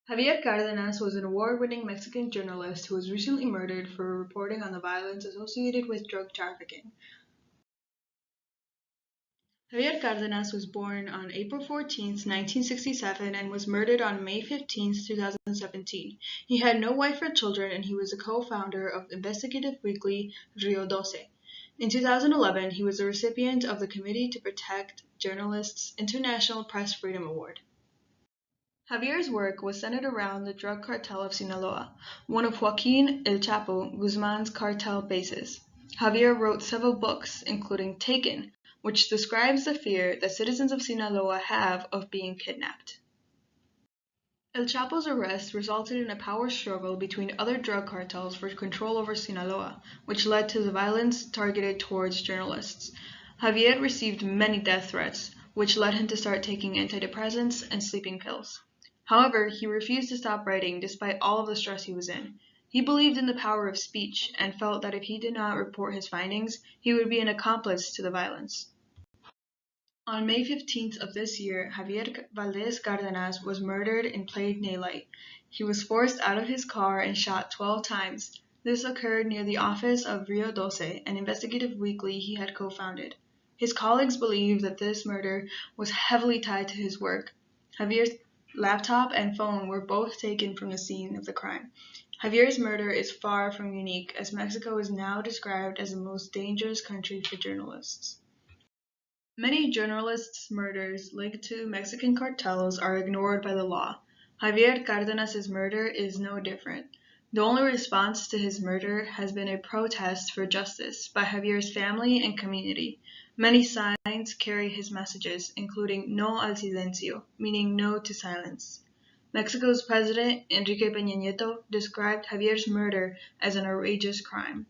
Javier Cardenas was an award-winning Mexican journalist who was recently murdered for reporting on the violence associated with drug trafficking. Javier Cardenas was born on April 14, 1967, and was murdered on May 15, 2017. He had no wife or children, and he was a co-founder of investigative weekly Rio Doce. In 2011, he was a recipient of the Committee to Protect Journalists International Press Freedom Award. Javier's work was centered around the drug cartel of Sinaloa, one of Joaquin El Chapo Guzman's cartel bases. Javier wrote several books, including Taken, which describes the fear that citizens of Sinaloa have of being kidnapped. El Chapo's arrest resulted in a power struggle between other drug cartels for control over Sinaloa, which led to the violence targeted towards journalists. Javier received many death threats, which led him to start taking antidepressants and sleeping pills. However, he refused to stop writing despite all of the stress he was in. He believed in the power of speech and felt that if he did not report his findings, he would be an accomplice to the violence. On May 15th of this year, Javier Valdez Cardenas was murdered in plain daylight. He was forced out of his car and shot 12 times. This occurred near the office of Rio Doce, an investigative weekly he had co-founded. His colleagues believe that this murder was heavily tied to his work. Javier's laptop and phone were both taken from the scene of the crime. Javier's murder is far from unique, as Mexico is now described as the most dangerous country for journalists. Many journalists' murders linked to Mexican cartels are ignored by the law. Javier Cardenas's murder is no different. The only response to his murder has been a protest for justice by Javier's family and community. Many signs carry his messages, including No al silencio, meaning no to silence. Mexico's president, Enrique Peña Nieto, described Javier's murder as an outrageous crime.